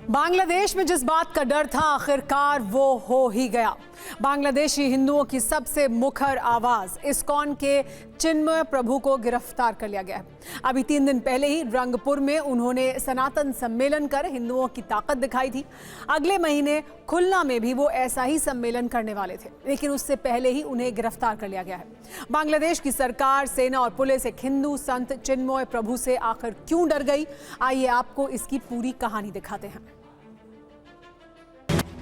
बांग्लादेश में जिस बात का डर था आखिरकार वो हो ही गया। बांग्लादेशी हिंदुओं की सबसे मुखर आवाज इस्कॉन के चिन्मय प्रभु को गिरफ्तार कर लिया गया है। अभी 3 दिन पहले ही रंगपुर में उन्होंने सनातन सम्मेलन कर हिंदुओं की ताकत दिखाई थी। अगले महीने खुलना में भी वो ऐसा ही सम्मेलन करने वाले थे, लेकिन उससे पहले ही उन्हें गिरफ्तार कर लिया गया है। बांग्लादेश की सरकार, सेना और पुलिस एक हिंदू संत चिन्मय प्रभु से आखिर क्यों डर गई? आइए आपको इसकी पूरी कहानी दिखाते हैं।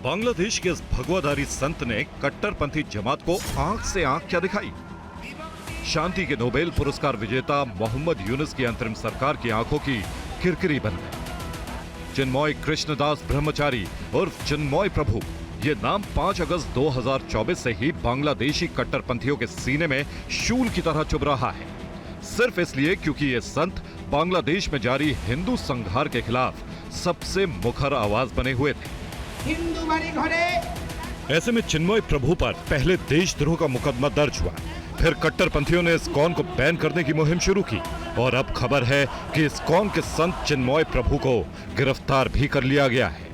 बांग्लादेश के इस भगवाधारी संत ने कट्टरपंथी जमात को आंख से आंख क्या दिखाई? शांति के नोबेल पुरस्कार विजेता मोहम्मद यूनुस की अंतरिम सरकार की आंखों की किरकिरी बन गई। चिन्मय कृष्णदास ब्रह्मचारी उर्फ चिन्मय प्रभु, ये नाम 5 अगस्त 2024 से ही बांग्लादेशी कट्टरपंथियों के सीने में शूल की तरह चुभ रहा है, सिर्फ इसलिए क्योंकि ये संत बांग्लादेश में जारी हिंदू संघार के खिलाफ सबसे मुखर आवाज बने हुए थे। ऐसे में चिन्मय प्रभु पर पहले देशद्रोह का मुकदमा दर्ज हुआ, फिर कट्टरपंथियों ने इस्कॉन को बैन करने की मुहिम शुरू की और अब खबर है कि इस्कॉन के संत चिन्मय प्रभु को गिरफ्तार भी कर लिया गया है।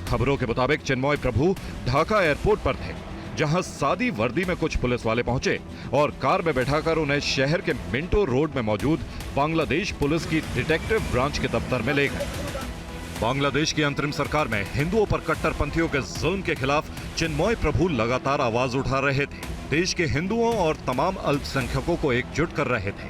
खबरों के मुताबिक चिन्मय प्रभु ढाका एयरपोर्ट पर थे, जहां सादी वर्दी में कुछ पुलिस वाले पहुंचे और कार में बैठाकर उन्हें शहर के मिंटो रोड में मौजूद बांग्लादेश पुलिस की डिटेक्टिव ब्रांच के दफ्तर में ले गए। बांग्लादेश की अंतरिम सरकार में हिंदुओं पर कट्टरपंथियों के जुल्म के खिलाफ चिन्मय प्रभु लगातार आवाज उठा रहे थे, देश के हिंदुओं और तमाम अल्पसंख्यकों को एकजुट कर रहे थे।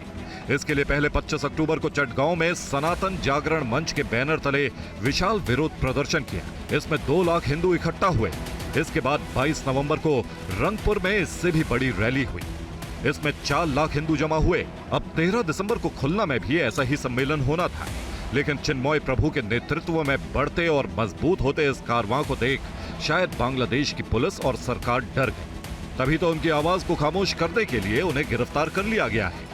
इसके लिए पहले 25 अक्टूबर को चटगांव में सनातन जागरण मंच के बैनर तले विशाल विरोध प्रदर्शन किया। इसमें 2 लाख हिंदू इकट्ठा हुए। इसके बाद 22 नवंबर को रंगपुर में इससे भी बड़ी रैली हुई। इसमें 4 लाख हिंदू जमा हुए। अब 13 दिसंबर को खुलना में भी ऐसा ही सम्मेलन होना था, लेकिन चिन्मय प्रभु के नेतृत्व में बढ़ते और मजबूत होते इस कारवां को देख शायद बांग्लादेश की पुलिस और सरकार डर गई। तभी तो उनकी आवाज को खामोश करने के लिए उन्हें गिरफ्तार कर लिया गया है।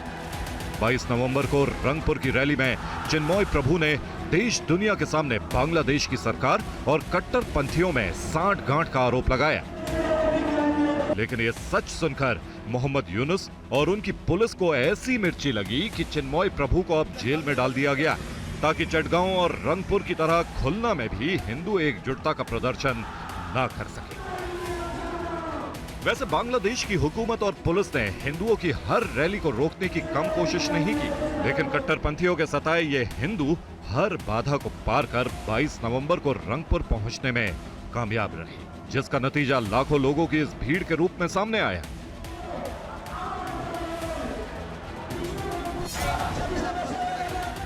22 नवंबर को रंगपुर की रैली में चिन्मय प्रभु ने देश दुनिया के सामने बांग्लादेश की सरकार और कट्टरपंथियों में सांठ-गांठ का आरोप लगाया। लेकिन ये सच सुनकर मोहम्मद यूनुस और उनकी पुलिस को ऐसी मिर्ची लगी कि चिन्मय प्रभु को अब जेल में डाल दिया गया, ताकि चटगांव और रंगपुर की तरह खुलना में भी हिंदू एकजुटता का प्रदर्शन ना कर सके। वैसे बांग्लादेश की हुकूमत और पुलिस ने हिंदुओं की हर रैली को रोकने की कम कोशिश नहीं की, लेकिन कट्टरपंथियों के सताए ये हिंदू हर बाधा को पार कर 22 नवंबर को रंगपुर पहुंचने में कामयाब रहे, जिसका नतीजा लाखों लोगों की इस भीड़ के रूप में सामने आया।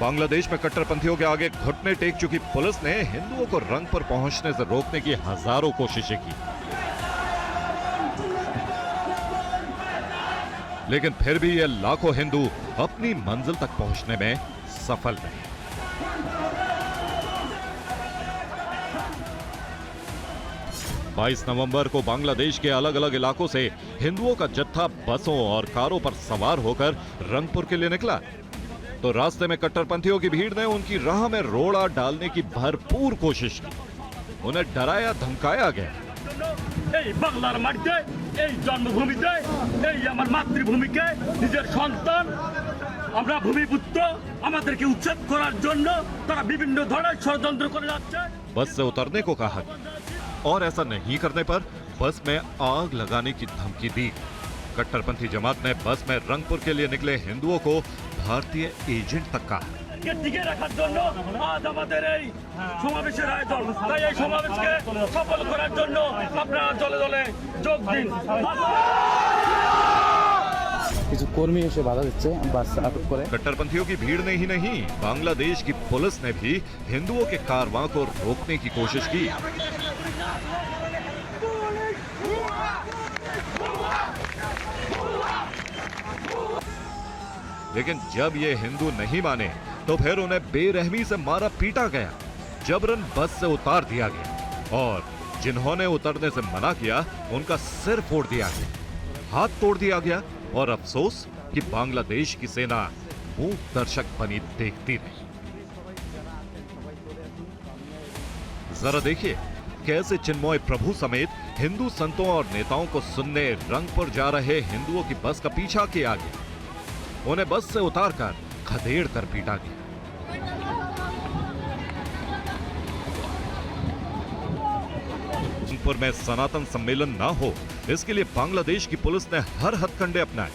बांग्लादेश में कट्टरपंथियों के आगे घुटने टेक चुकी पुलिस ने हिंदुओं को रंगपुर पहुंचने से रोकने की हजारों कोशिशें की, लेकिन फिर भी ये लाखों हिंदू अपनी मंजिल तक पहुंचने में सफल रहे। बाईस नवंबर को बांग्लादेश के अलग अलग इलाकों से हिंदुओं का जत्था बसों और कारों पर सवार होकर रंगपुर के लिए निकला, तो रास्ते में कट्टरपंथियों की भीड़ ने उनकी राह में रोड़ा डालने की भरपूर कोशिश की। उन्हें डराया धमकाया गया। बांग्लार माटीते जन्मभूमिते मातृभूमिके निजेर सन्तान आमरा भूमिपुत्र आमादेरके उच्छेद करार जन्य तारा विभिन्न धरनेर षड्यंत्र करे जाच्छे। बस से उतरने को कहा और ऐसा नहीं करने पर बस में आग लगाने की धमकी दी। कट्टरपंथी जमात ने बस में रंगपुर के लिए निकले हिंदुओं को भारतीय एजेंट तक कहा। कट्टरपंथियों की भीड़ ने ही नहीं, बांग्लादेश की पुलिस ने भी हिंदुओं के कारवां को रोकने की कोशिश की। लेकिन जब ये हिंदू नहीं माने तो फिर उन्हें बेरहमी से मारा पीटा गया, जबरन बस से उतार दिया गया और जिन्होंने उतरने से मना किया उनका सिर फोड़ दिया गया, हाथ तोड़ दिया गया और अफसोस कि बांग्लादेश की सेना मूक दर्शक बनी देखती रही। जरा देखिए कैसे चिन्मय प्रभु समेत हिंदू संतों और नेताओं को सुनने रंगपुर जा रहे हिंदुओं की बस का पीछा किया गया। उन्हें बस से उतारकर खदेड़ कर पीटा गया। रंगपुर में सनातन सम्मेलन ना हो, इसके लिए बांग्लादेश की पुलिस ने हर हथकंडे अपनाए।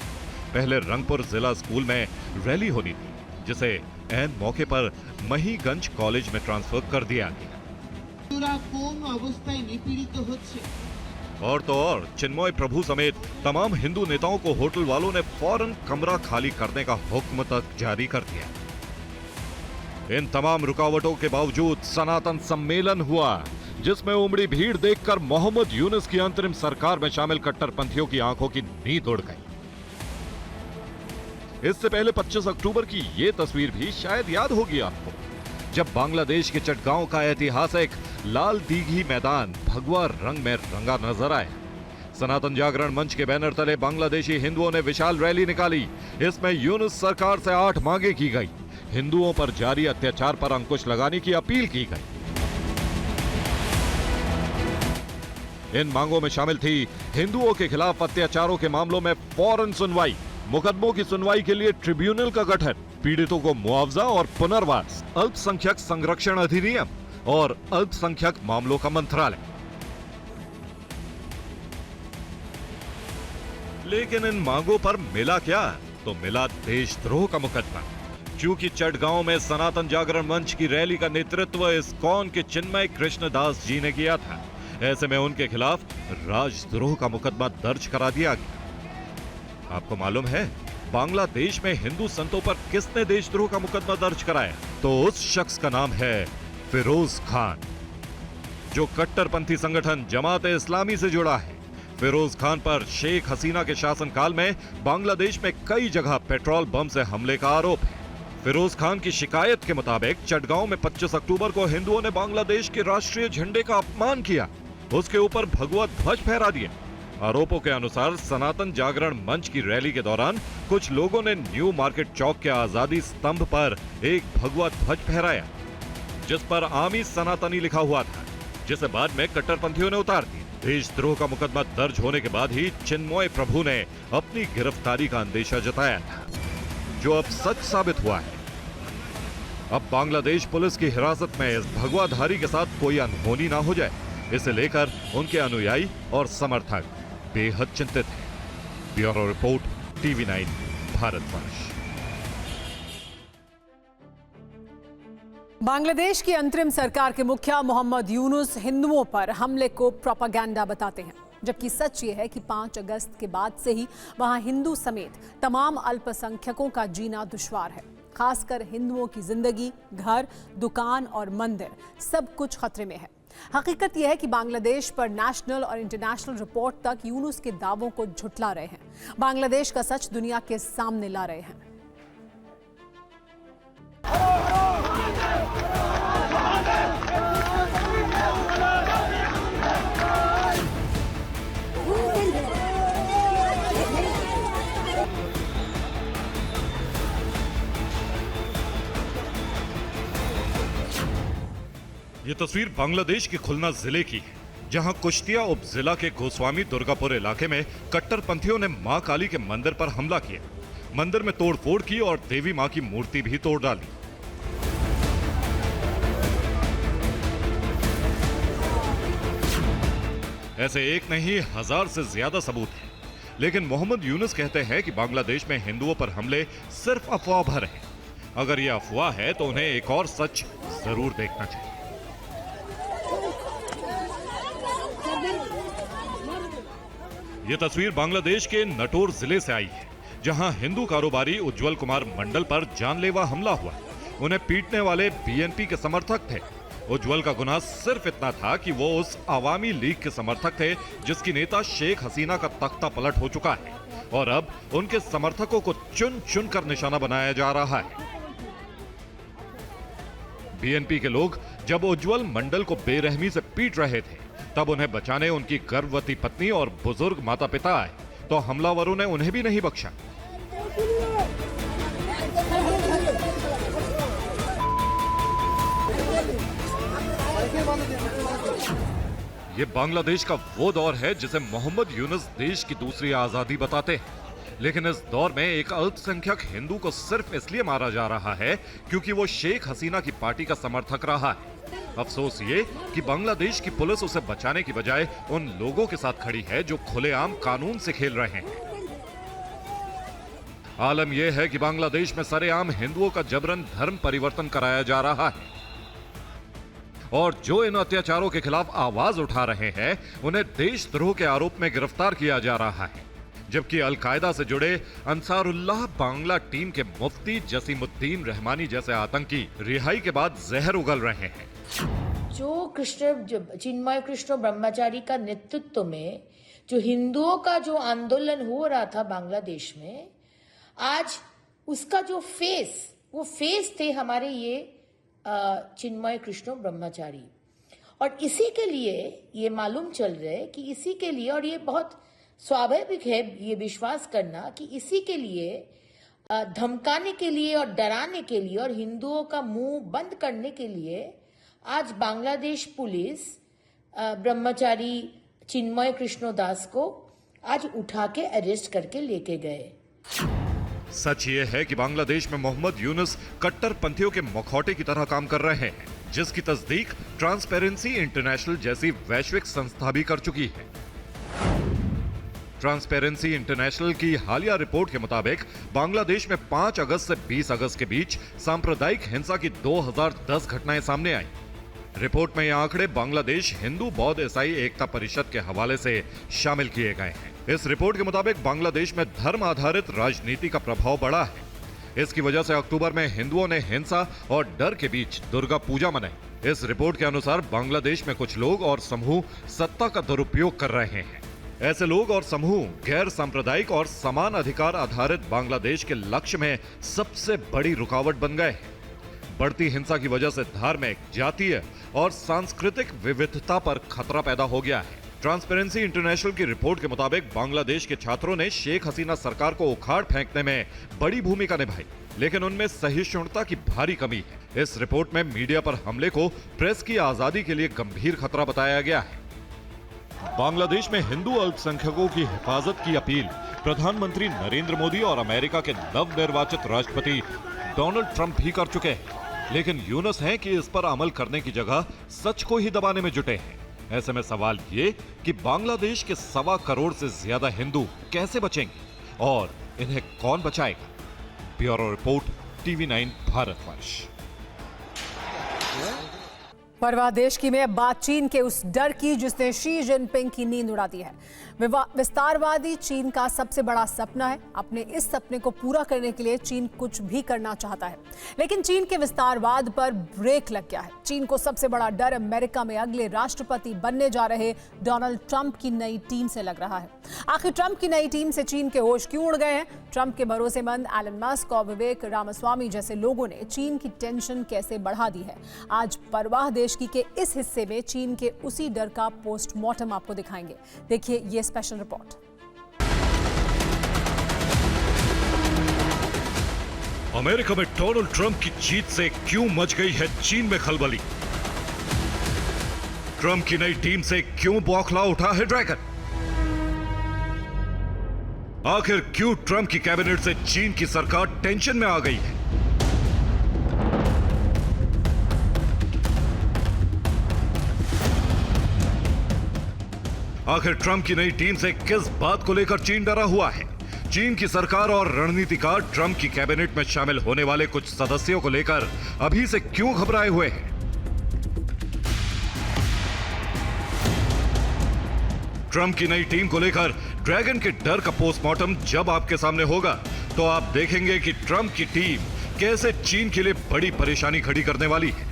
पहले रंगपुर जिला स्कूल में रैली होनी थी, जिसे ऐन मौके पर महीगंज कॉलेज में ट्रांसफर कर दिया गया। और तो और चिन्मय प्रभु समेत तमाम हिंदू नेताओं को होटल वालों ने फौरन कमरा खाली करने का हुक्म तक जारी कर दिया। इन तमाम रुकावटों के बावजूद सनातन सम्मेलन हुआ, जिसमें उमड़ी भीड़ देखकर मोहम्मद यूनुस की अंतरिम सरकार में शामिल कट्टरपंथियों की आंखों की नींद उड़ गई। इससे पहले 25 अक्टूबर की यह तस्वीर भी शायद याद होगी आपको, जब बांग्लादेश के चटगांव का ऐतिहासिक लाल दीघी मैदान भगवा रंग में रंगा नजर आया। सनातन जागरण मंच के बैनर तले बांग्लादेशी हिंदुओं ने विशाल रैली निकाली। इसमें यूनुस सरकार से 8 मांगे की गई। हिंदुओं पर जारी अत्याचार पर अंकुश लगाने की अपील की गई। इन मांगों में शामिल थी हिंदुओं के खिलाफ अत्याचारों के मामलों में फौरन सुनवाई, मुकदमों की सुनवाई के लिए ट्रिब्यूनल का गठन, पीड़ितों को मुआवजा और पुनर्वास, अल्पसंख्यक संरक्षण अधिनियम और अल्पसंख्यक मामलों का मंत्रालय। लेकिन इन मांगों पर मिला क्या? तो मिला देशद्रोह का मुकदमा। क्योंकि चटगांव में सनातन जागरण मंच की रैली का नेतृत्व इस्कॉन के चिन्मय कृष्णदास जी ने किया था। ऐसे में उनके खिलाफ राजद्रोह का मुकदमा दर्ज करा दिया गया। आपको मालूम है बांग्लादेश में हिंदू संतों पर किसने देशद्रोह का मुकदमा दर्ज कराया? तो उस शख्स का नाम है फिरोज खान, जो कट्टरपंथी संगठन जमात-ए इस्लामी से जुड़ा है। फिरोज खान पर शेख हसीना के शासनकाल में बांग्लादेश में कई जगह पेट्रोल बम से हमले का आरोप है। फिरोज खान की शिकायत के मुताबिक चटगांव में 25 अक्टूबर को हिंदुओं ने बांग्लादेश के राष्ट्रीय झंडे का अपमान किया, उसके ऊपर भगवा ध्वज फहरा दिया। आरोपों के अनुसार सनातन जागरण मंच की रैली के दौरान कुछ लोगों ने न्यू मार्केट चौक के आजादी स्तंभ पर एक भगवा ध्वज फहराया, जिस पर आमी सनातनी लिखा हुआ था, जिसे बाद में कट्टरपंथियों ने उतार दिया। देशद्रोह का मुकदमा दर्ज होने के बाद ही चिन्मय प्रभु ने अपनी गिरफ्तारी का अंदेशा जताया था, जो अब सच साबित हुआ है। अब बांग्लादेश पुलिस की हिरासत में इस भगवाधारी के साथ कोई अनहोनी ना हो जाए, इसे लेकर उनके अनुयायी और समर्थक बेहद चिंतित हैं। Bureau report, TV9 Bharatvarsh. Bangladesh की अंतरिम सरकार के मुखिया मोहम्मद यूनुस हिंदुओं पर हमले को प्रोपेगेंडा बताते हैं, जबकि सच ये है कि 5 अगस्त के बाद से ही वहां हिंदू समेत तमाम अल्पसंख्यकों का जीना दुश्वार है। खासकर हिंदुओं की जिंदगी, घर, दुकान और मंदिर सब कुछ खतरे में है। हकीकत यह है कि बांग्लादेश पर नेशनल और इंटरनेशनल रिपोर्ट तक यूनुस के दावों को झुठला रहे हैं, बांग्लादेश का सच दुनिया के सामने ला रहे हैं। ये तस्वीर बांग्लादेश के खुलना जिले की है, जहां कुश्तिया उप जिला के गोस्वामी दुर्गापुर इलाके में कट्टरपंथियों ने मां काली के मंदिर पर हमला किया। मंदिर में तोड़फोड़ की और देवी मां की मूर्ति भी तोड़ डाली। ऐसे एक नहीं, 1000 से ज्यादा सबूत हैं। लेकिन मोहम्मद यूनुस कहते हैं कि बांग्लादेश में हिंदुओं पर हमले सिर्फ अफवाह भर हैं। अगर यह अफवाह है तो उन्हें एक और सच जरूर देखना चाहिए। यह तस्वीर बांग्लादेश के नटोर जिले से आई है, जहां हिंदू कारोबारी उज्जवल कुमार मंडल पर जानलेवा हमला हुआ। उन्हें पीटने वाले बीएनपी के समर्थक थे। उज्जवल का गुनाह सिर्फ इतना था कि वो उस आवामी लीग के समर्थक थे जिसकी नेता शेख हसीना का तख्ता पलट हो चुका है, और अब उनके समर्थकों को चुन चुन कर निशाना बनाया जा रहा है। बीएनपी के लोग जब उज्जवल मंडल को बेरहमी से पीट रहे थे, तब उन्हें बचाने उनकी गर्भवती पत्नी और बुजुर्ग माता पिता आए, तो हमलावरों ने उन्हें भी नहीं बख्शा। ये बांग्लादेश का वो दौर है जिसे मोहम्मद यूनुस देश की दूसरी आजादी बताते हैं। लेकिन इस दौर में एक अल्पसंख्यक हिंदू को सिर्फ इसलिए मारा जा रहा है क्योंकि वो शेख हसीना की पार्टी का समर्थक रहा है। अफसोस ये कि बांग्लादेश की पुलिस उसे बचाने की बजाय उन लोगों के साथ खड़ी है जो खुलेआम कानून से खेल रहे हैं। आलम यह है कि बांग्लादेश में सरेआम हिंदुओं का जबरन धर्म परिवर्तन कराया जा रहा है और जो इन अत्याचारों के खिलाफ आवाज उठा रहे हैं उन्हें देशद्रोह के आरोप में गिरफ्तार किया जा रहा है, जबकि अलकायदा से जुड़े अंसारुल्लाह बांग्ला टीम के मुफ्ती जसीमुद्दीन रहमानी जैसे आतंकी रिहाई के बाद जहर उगल रहे हैं। जो चिन्मय कृष्ण ब्रह्मचारी का नेतृत्व में जो हिंदुओं का जो आंदोलन हो रहा था बांग्लादेश में, आज उसका जो वो फेस थे हमारे ये चिन्मय कृष्ण ब्रह्मचारी। और इसी के लिए ये मालूम चल रहा है कि इसी के लिए, और ये बहुत स्वाभाविक है ये विश्वास करना कि इसी के लिए धमकाने के लिए और डराने के लिए और हिंदुओं का मुंह बंद करने के लिए आज बांग्लादेश पुलिस ब्रह्मचारी चिन्मय कृष्ण दास को आज उठा के अरेस्ट करके लेके गए। सच ये है कि बांग्लादेश में मोहम्मद यूनुस कट्टरपंथियों के मुखौटे की तरह काम कर रहे हैं, जिसकी तस्दीक ट्रांसपेरेंसी इंटरनेशनल जैसी वैश्विक संस्था भी कर चुकी है। ट्रांसपेरेंसी इंटरनेशनल की हालिया रिपोर्ट के मुताबिक बांग्लादेश में 5 अगस्त से 20 अगस्त के बीच सांप्रदायिक हिंसा की 2010 घटनाएं सामने आई। रिपोर्ट में ये आंकड़े बांग्लादेश हिंदू बौद्ध ईसाई एकता परिषद के हवाले से शामिल किए गए हैं। इस रिपोर्ट के मुताबिक बांग्लादेश में धर्म आधारित राजनीति का प्रभाव बढ़ा है। इसकी वजह से अक्टूबर में हिंदुओं ने हिंसा और डर के बीच दुर्गा पूजा मनाई। इस रिपोर्ट के अनुसार बांग्लादेश में कुछ लोग और समूह सत्ता का दुरुपयोग कर रहे हैं। ऐसे लोग और समूह गैर सांप्रदायिक और समान अधिकार आधारित बांग्लादेश के लक्ष्य में सबसे बड़ी रुकावट बन गए हैं। बढ़ती हिंसा की वजह से धार्मिक, जातीय और सांस्कृतिक विविधता पर खतरा पैदा हो गया है। ट्रांसपेरेंसी इंटरनेशनल की रिपोर्ट के मुताबिक बांग्लादेश के छात्रों ने शेख हसीना सरकार को उखाड़ फेंकने में बड़ी भूमिका निभाई, लेकिन उनमें सहिष्णुता की भारी कमी है। इस रिपोर्ट में मीडिया पर हमले को प्रेस की आजादी के लिए गंभीर खतरा बताया गया है। बांग्लादेश में हिंदू अल्पसंख्यकों की हिफाजत की अपील प्रधानमंत्री नरेंद्र मोदी और अमेरिका के नवनिर्वाचित राष्ट्रपति डोनाल्ड ट्रंप भी कर चुके हैं, लेकिन यूनुस हैं कि इस पर अमल करने की जगह सच को ही दबाने में जुटे हैं। ऐसे में सवाल ये कि बांग्लादेश के 1.25 करोड़ से ज्यादा हिंदू कैसे बचेंगे और इन्हें कौन बचाएगा? Bureau report, TV9 Bharatvarsh. परवाह देश की में बात चीन के उस डर की जिसने शी जिनपिंग की नींद उड़ा दी है। विस्तारवादी चीन का सबसे बड़ा सपना है। अपने इस सपने को पूरा करने के लिए चीन कुछ भी करना चाहता है, लेकिन चीन के विस्तारवाद पर ब्रेक लग गया है। चीन को सबसे बड़ा डर अमेरिका में अगले राष्ट्रपति बनने जा रहे डोनाल्ड ट्रंप की नई टीम से लग रहा है। आखिर ट्रंप की नई टीम से चीन के होश क्यों उड़ गए हैं? ट्रंप के भरोसेमंद एलन मस्क और विवेक रामास्वामी जैसे लोगों ने चीन की टेंशन कैसे बढ़ा दी है? आज परवाह देश की के इस हिस्से में चीन के उसी डर का पोस्टमार्टम आपको दिखाएंगे। देखिए ये स्पेशल रिपोर्ट। अमेरिका में डोनाल्ड ट्रंप की जीत से क्यों मच गई है चीन में खलबली? ट्रंप की नई टीम से क्यों बौखला उठा है ड्रैगन? आखिर क्यों ट्रंप की कैबिनेट से चीन की सरकार टेंशन में आ गई है? आखिर ट्रंप की नई टीम से किस बात को लेकर चीन डरा हुआ है? चीन की सरकार और रणनीतिकार ट्रंप की कैबिनेट में शामिल होने वाले कुछ सदस्यों को लेकर अभी से क्यों घबराए हुए हैं? ट्रंप की नई टीम को लेकर ड्रैगन के डर का पोस्टमार्टम जब आपके सामने होगा तो आप देखेंगे कि ट्रंप की टीम कैसे चीन के लिए बड़ी परेशानी खड़ी करने वाली है।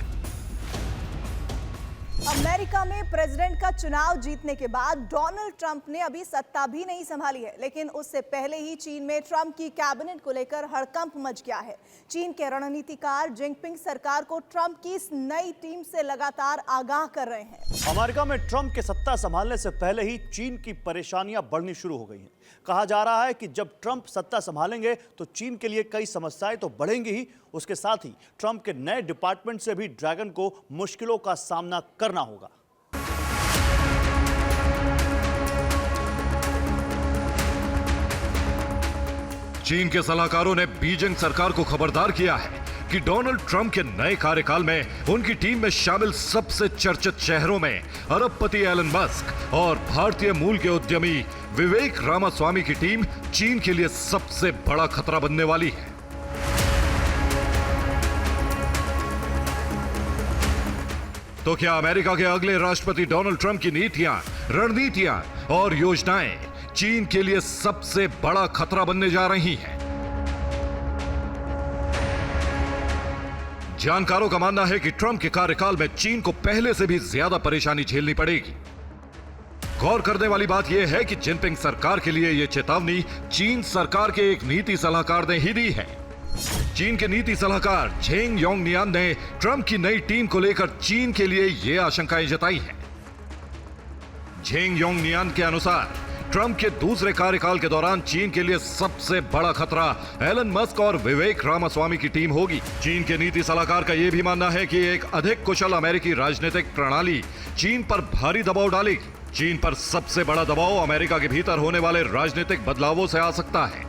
अमेरिका में प्रेसिडेंट का चुनाव जीतने के बाद डोनाल्ड ट्रंप ने अभी सत्ता भी नहीं संभाली है, लेकिन उससे पहले ही चीन में ट्रंप की कैबिनेट को लेकर हड़कंप मच गया है। चीन के रणनीतिकार जिनपिंग सरकार को ट्रंप की इस नई टीम से लगातार आगाह कर रहे हैं। अमेरिका में ट्रंप के सत्ता संभालने से पहले ही चीन की परेशानियां बढ़नी शुरू हो गई हैं। कहा जा रहा है कि जब ट्रंप सत्ता संभालेंगे तो चीन के लिए कई समस्याएं तो बढ़ेंगी ही, उसके साथ ही ट्रंप के नए डिपार्टमेंट से भी ड्रैगन को मुश्किलों का सामना करना होगा। चीन के सलाहकारों ने बीजिंग सरकार को खबरदार किया है कि डोनाल्ड ट्रंप के नए कार्यकाल में उनकी टीम में शामिल सबसे चर्चित शहरों में अरबपति एलन मस्क और भारतीय मूल के उद्यमी विवेक रामास्वामी की टीम चीन के लिए सबसे बड़ा खतरा बनने वाली है। तो क्या अमेरिका के अगले राष्ट्रपति डोनाल्ड ट्रंप की नीतियां, रणनीतियां और योजनाएं चीन के लिए सबसे बड़ा खतरा बनने जा रही हैं? जानकारों का मानना है कि ट्रंप के कार्यकाल में चीन को पहले से भी ज्यादा परेशानी झेलनी पड़ेगी। गौर करने वाली बात यह है कि जिनपिंग सरकार के लिए यह चेतावनी चीन सरकार के एक नीति सलाहकार ने ही दी है। चीन के नीति सलाहकार झेंग योंगनियान ने ट्रंप की नई टीम को लेकर चीन के लिए यह आशंकाएं जताई हैं। झेंग योंगनियान के अनुसार ट्रंप के दूसरे कार्यकाल के दौरान चीन के लिए सबसे बड़ा खतरा एलन मस्क और विवेक रामास्वामी की टीम होगी। चीन के नीति सलाहकार का यह भी मानना है कि एक अधिक कुशल अमेरिकी राजनीतिक प्रणाली चीन पर भारी दबाव डालेगी। चीन पर सबसे बड़ा दबाव अमेरिका के भीतर होने वाले राजनीतिक बदलावों से आ सकता है।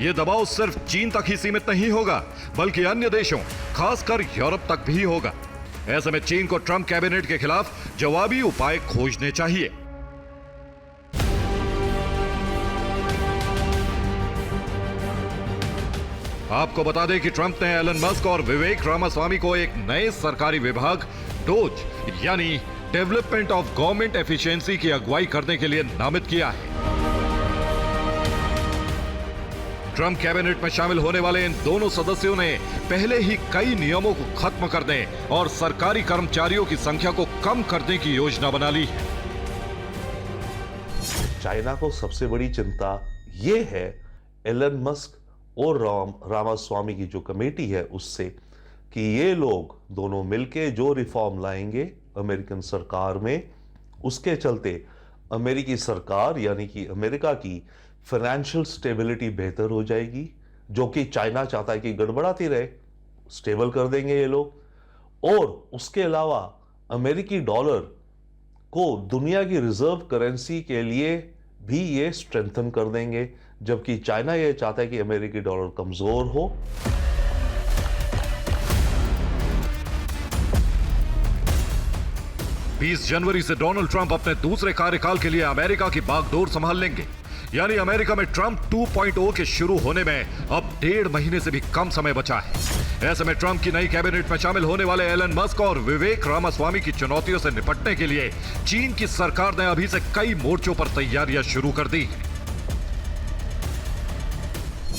यह दबाव सिर्फ चीन तक ही सीमित नहीं होगा, बल्कि अन्य देशों, खासकर यूरोप तक भी होगा। ऐसे में चीन को ट्रंप कैबिनेट के खिलाफ जवाबी उपाय खोजने चाहिए। आपको बता दें कि ट्रंप ने एलन मस्क और विवेक रामास्वामी को एक नए सरकारी विभाग डोज यानी डेवलपमेंट ऑफ गवर्नमेंट एफिशिएंसी की अगुवाई करने के लिए नामित किया है। ट्रंप कैबिनेट में शामिल होने वाले इन दोनों सदस्यों ने पहले ही कई नियमों को खत्म करने और सरकारी कर्मचारियों की संख्या को कम करने की योजना बना ली है। चाइना को सबसे बड़ी चिंता यह है एलन मस्क और रामास्वामी की जो कमेटी है उससे, कि ये लोग दोनों मिलके जो रिफॉर्म लाएंगे अमेरिकन सरकार में, उसके चलते अमेरिकी सरकार यानी कि अमेरिका की फाइनेंशियल स्टेबिलिटी बेहतर हो जाएगी, जो कि चाइना चाहता है कि गड़बड़ाती रहे, स्टेबल कर देंगे ये लोग। और उसके अलावा अमेरिकी डॉलर को दुनिया की रिजर्व करेंसी के लिए भी ये स्ट्रेंथन कर देंगे, जबकि चाइना ये चाहता है कि अमेरिकी डॉलर कमजोर हो। 20 जनवरी से डोनाल्ड ट्रंप अपने दूसरे कार्यकाल के लिए अमेरिका की बागडोर संभाल लेंगे। यानी अमेरिका में ट्रंप 2.0 के शुरू होने में अब 1.5 महीने से भी कम समय बचा है। ऐसे में ट्रंप की नई कैबिनेट में शामिल होने वाले एलन मस्क और विवेक रामास्वामी की चुनौतियों से निपटने के लिए चीन की सरकार ने अभी से कई मोर्चों पर तैयारियां शुरू कर दी हैं।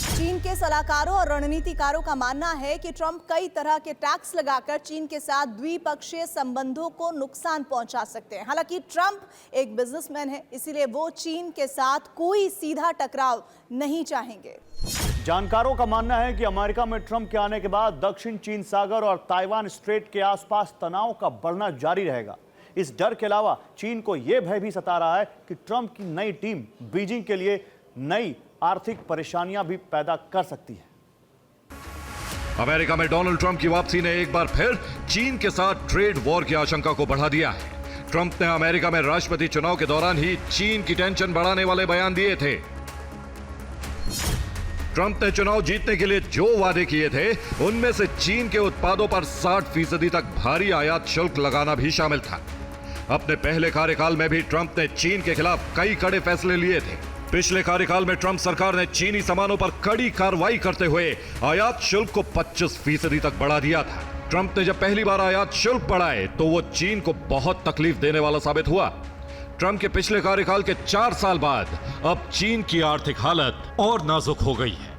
चीन के सलाहकारों और रणनीतिकारों का मानना है कि ट्रंप कई तरह के टैक्स लगाकर चीन के साथ द्विपक्षीय संबंधों को नुकसान पहुंचा सकते हैं। हालांकि ट्रंप एक बिजनेसमैन है, इसीलिए वो चीन के साथ कोई सीधा टकराव नहीं चाहेंगे। जानकारों का मानना है कि अमेरिका में ट्रंप के आने के बाद दक्षिण चीन सागर और ताइवान स्ट्रेट के आसपास तनाव का बढ़ना जारी रहेगा। इस डर के अलावा चीन को यह भय भी सता रहा है कि ट्रंप की नई टीम बीजिंग के लिए नई आर्थिक परेशानियां भी पैदा कर सकती है। अमेरिका में डोनाल्ड ट्रंप की वापसी ने एक बार फिर चीन के साथ ट्रेड वॉर की आशंका को बढ़ा दिया है। ट्रंप ने अमेरिका में राष्ट्रपति चुनाव के दौरान ही चीन की टेंशन बढ़ाने वाले बयान दिए थे। ट्रंप ने चुनाव जीतने के लिए जो वादे किए थे, उनमें से चीन के उत्पादों पर 60% तक भारी आयात शुल्क लगाना भी शामिल था। अपने पहले कार्यकाल में भी ट्रंप ने चीन के खिलाफ कई कड़े फैसले लिए थे। पिछले कार्यकाल में ट्रंप सरकार ने चीनी सामानों पर कड़ी कार्रवाई करते हुए आयात शुल्क को 25% तक बढ़ा दिया था। ट्रंप ने जब पहली बार आयात शुल्क बढ़ाए तो वो चीन को बहुत तकलीफ देने वाला साबित हुआ। ट्रंप के पिछले कार्यकाल के 4 साल बाद अब चीन की आर्थिक हालत और नाजुक हो गई है।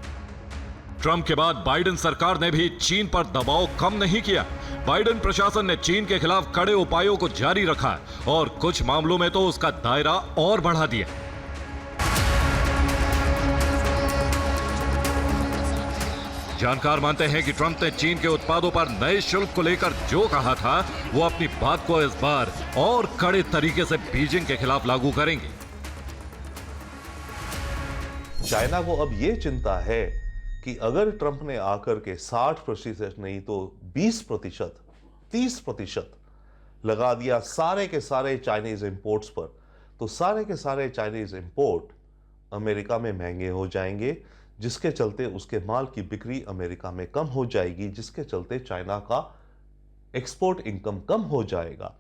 ट्रंप के बाद बाइडेन सरकार ने भी चीन पर दबाव कम नहीं किया। बाइडेन प्रशासन ने चीन के खिलाफ कड़े उपायों को जारी रखा और कुछ मामलों में तो उसका दायरा और बढ़ा दिया। जानकार मानते हैं कि ट्रंप ने चीन के उत्पादों पर नए शुल्क को लेकर जो कहा था, वो अपनी बात को इस बार और कड़े तरीके से बीजिंग के खिलाफ लागू करेंगे। चाइना को अब यह चिंता है कि अगर ट्रंप ने आकर के 60% नहीं तो 20%, 30% लगा दिया सारे के सारे चाइनीज इंपोर्ट्स पर, तो सारे के सारे चाइनीज इंपोर्ट अमेरिका में महंगे हो जाएंगे, जिसके चलते उसके माल की बिक्री अमेरिका में कम हो जाएगी, जिसके चलते चाइना का एक्सपोर्ट इनकम कम हो जाएगा।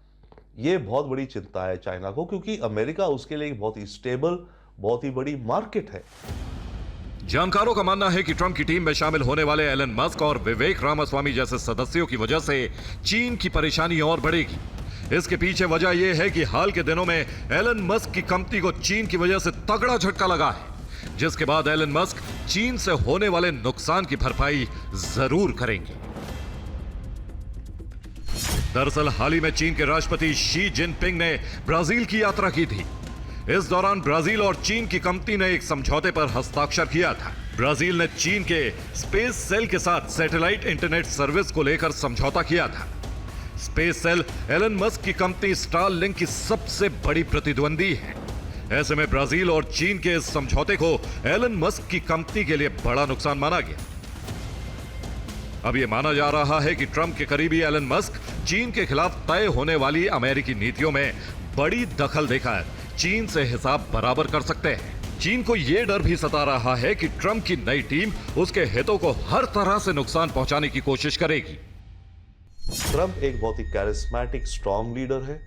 ये बहुत बड़ी चिंता है चाइना को, क्योंकि अमेरिका उसके लिए बहुत ही स्टेबल, बहुत ही बड़ी मार्केट है। जानकारों का मानना है कि ट्रंप की टीम में शामिल होने वाले एलन मस्क और विवेक रामास्वामी जैसे सदस्यों की वजह से चीन की परेशानी और बढ़ेगी। इसके पीछे वजह यह है कि हाल के दिनों में एलन मस्क की कंपनी को चीन की वजह से तगड़ा झटका लगा है, जिसके बाद एलन मस्क चीन से होने वाले नुकसान की भरपाई जरूर करेंगे। दरअसल हाल ही में चीन के राष्ट्रपति शी जिनपिंग ने ब्राजील की यात्रा की थी। इस दौरान ब्राजील और चीन की कंपनी ने एक समझौते पर हस्ताक्षर किया था। ब्राजील ने चीन के स्पेस सेल के साथ सैटेलाइट इंटरनेट सर्विस को लेकर समझौता किया था। स्पेस सेल एलन मस्क की कंपनी स्टारलिंक की सबसे बड़ी प्रतिद्वंदी है। ऐसे में ब्राजील और चीन के इस समझौते को एलन मस्क की कंपनी के लिए बड़ा नुकसान माना गया। अब यह माना जा रहा है कि ट्रंप के करीबी एलन मस्क चीन के खिलाफ तय होने वाली अमेरिकी नीतियों में बड़ी दखल देकर चीन से हिसाब बराबर कर सकते हैं। चीन को यह डर भी सता रहा है कि ट्रंप की नई टीम उसके हितों को हर तरह से नुकसान पहुंचाने की कोशिश करेगी। ट्रंप एक बहुत ही कैरिस्मेटिक स्ट्रॉन्ग लीडर है।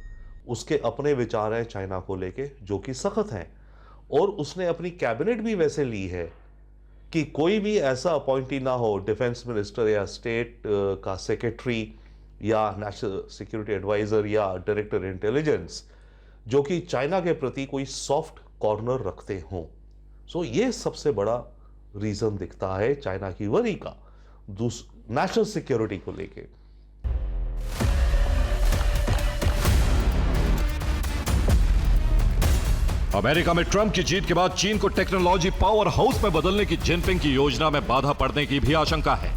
उसके अपने विचार हैं चाइना को लेके जो कि सख्त हैं, और उसने अपनी कैबिनेट भी वैसे ली है कि कोई भी ऐसा अपॉइंटी ना हो, डिफेंस मिनिस्टर या स्टेट का सेक्रेटरी या नेशनल सिक्योरिटी एडवाइजर या डायरेक्टर इंटेलिजेंस, जो कि चाइना के प्रति कोई सॉफ्ट कॉर्नर रखते हों। सो ये सबसे बड़ा रीजन दिखता है चाइना की वरी का नेशनल सिक्योरिटी को लेके। अमेरिका में ट्रंप की जीत के बाद चीन को टेक्नोलॉजी पावर हाउस में बदलने की जिनपिंग की योजना में बाधा पड़ने की भी आशंका है।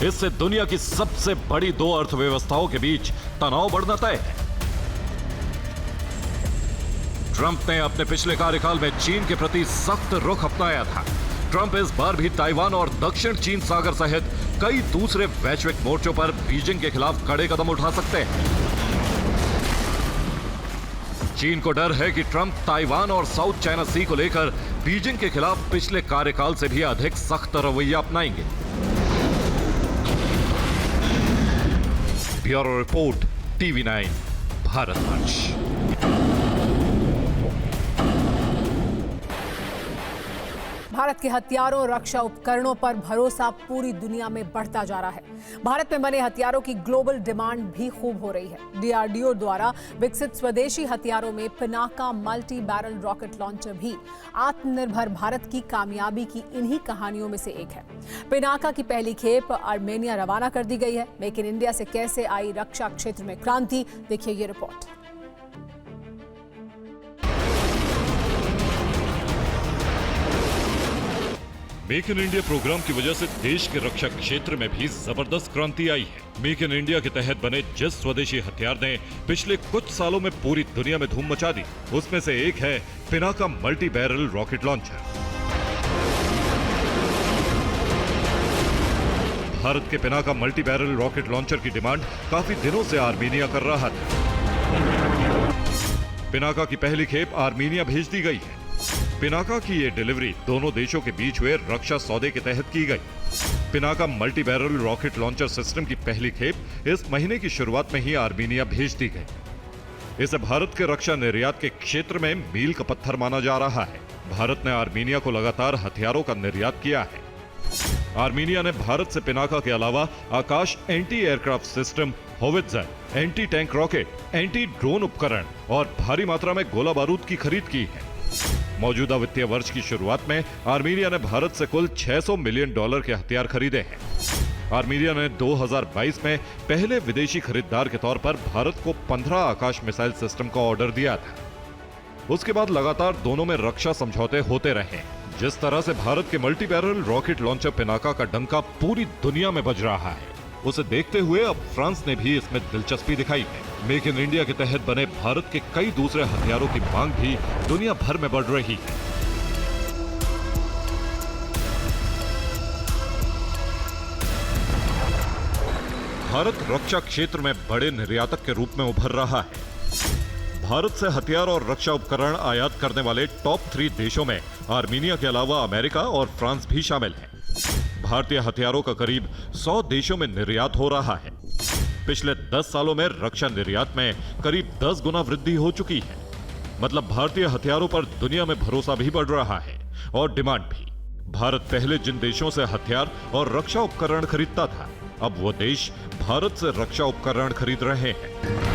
इससे दुनिया की सबसे बड़ी दो अर्थव्यवस्थाओं के बीच तनाव बढ़ना तय है। ट्रंप ने अपने पिछले कार्यकाल में चीन के प्रति सख्त रुख अपनाया था। ट्रंप इस बार भी ताइवान और दक्षिण चीन सागर सहित कई दूसरे वैश्विक मोर्चों पर बीजिंग के खिलाफ कड़े कदम उठा सकते हैं। चीन को डर है कि ट्रंप ताइवान और साउथ चाइना सी को लेकर बीजिंग के खिलाफ पिछले कार्यकाल से भी अधिक सख्त रवैया अपनाएंगे। Bureau report, TV9 Bharatvarsh. Bharat के हथियारों और रक्षा उपकरणों पर भरोसा पूरी दुनिया में बढ़ता जा रहा है। भारत में बने हथियारों की ग्लोबल डिमांड भी खूब हो रही है। DRDO द्वारा विकसित स्वदेशी हथियारों में Pinaka multi barrel rocket launcher भी आत्मनिर्भर भारत की कामयाबी की इन्हीं कहानियों में से एक है। पिनाका की पहली खेप आर्मेनिया रवाना कर दी गई है। मेक इन इंडिया से कैसे आई रक्षा क्षेत्र में क्रांति, देखिए ये report. Make in India programme की वजह से देश के रक्षा क्षेत्र में भी जबरदस्त क्रांति आई है। मेक इन इंडिया के तहत बने जिस स्वदेशी हथियार ने पिछले कुछ सालों में पूरी दुनिया में धूम मचा दी, उसमें से एक है Pinaka multi barrel rocket launcher. Bharat के Pinaka multi barrel rocket launcher की डिमांड काफी दिनों से आर्मेनिया कर रहा था। पिनाका की पहली खेप आर्मेनिया भेज दी गई है। पिनाका की ये डिलीवरी दोनों देशों के बीच हुए रक्षा सौदे के तहत की गई। Pinaka multi barrel rocket launcher system की पहली खेप इस महीने की शुरुआत में ही आर्मेनिया भेज दी गई। इसे भारत के रक्षा निर्यात के क्षेत्र में मील का पत्थर माना जा रहा है। भारत ने आर्मेनिया को लगातार हथियारों का निर्यात किया है। आर्मेनिया ने भारत से पिनाका के अलावा Akash anti aircraft system, howitzer, anti tank rocket, anti drone उपकरण और भारी मात्रा में गोला बारूद की खरीद की है। मौजूदा वित्तीय वर्ष की शुरुआत में आर्मेनिया ने भारत से कुल $600 मिलियन के हथियार खरीदे हैं। आर्मेनिया ने 2022 में पहले विदेशी खरीदार के तौर पर भारत को 15 आकाश मिसाइल सिस्टम का ऑर्डर दिया था। उसके बाद लगातार दोनों में रक्षा समझौते होते रहे। जिस तरह से भारत के multi barrel rocket launcher Pinaka का डंका पूरी दुनिया में बज रहा है, उसे देखते हुए अब फ्रांस ने भी इसमें दिलचस्पी दिखाई है। मेक इन इंडिया के तहत बने भारत के कई दूसरे हथियारों की मांग भी दुनिया भर में बढ़ रही है। भारत रक्षा क्षेत्र में बड़े निर्यातक के रूप में उभर रहा है। भारत से हथियार और रक्षा उपकरण आयात करने वाले टॉप 3 देशों में आर्मीनिया के अलावा अमेरिका और फ्रांस भी शामिल है। भारतीय हथियारों का करीब 100 देशों में निर्यात हो रहा है। पिछले 10 सालों में रक्षा निर्यात में करीब 10 गुना वृद्धि हो चुकी है। मतलब भारतीय हथियारों पर दुनिया में भरोसा भी बढ़ रहा है और डिमांड भी। भारत पहले जिन देशों से हथियार और रक्षा उपकरण खरीदता था, अब वो देश भारत से रक्षा उपकरण खरीद रहे हैं।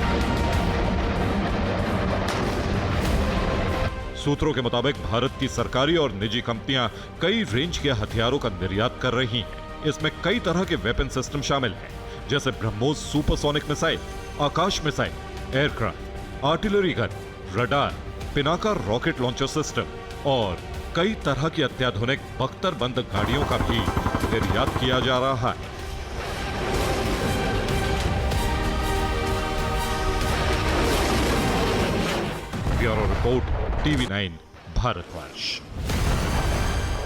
सूत्रों के मुताबिक भारत की सरकारी और निजी कंपनियां कई रेंज के हथियारों का निर्यात कर रही हैं। इसमें कई तरह के वेपन सिस्टम शामिल हैं, जैसे BrahMos supersonic missile, Akash missile, aircraft, artillery gun, radar, Pinaka rocket launcher system और कई तरह की अत्याधुनिक बख्तरबंद गाड़ियों का भी निर्यात किया जा रहा है। Bureau report, TV9 Bharatvarsh.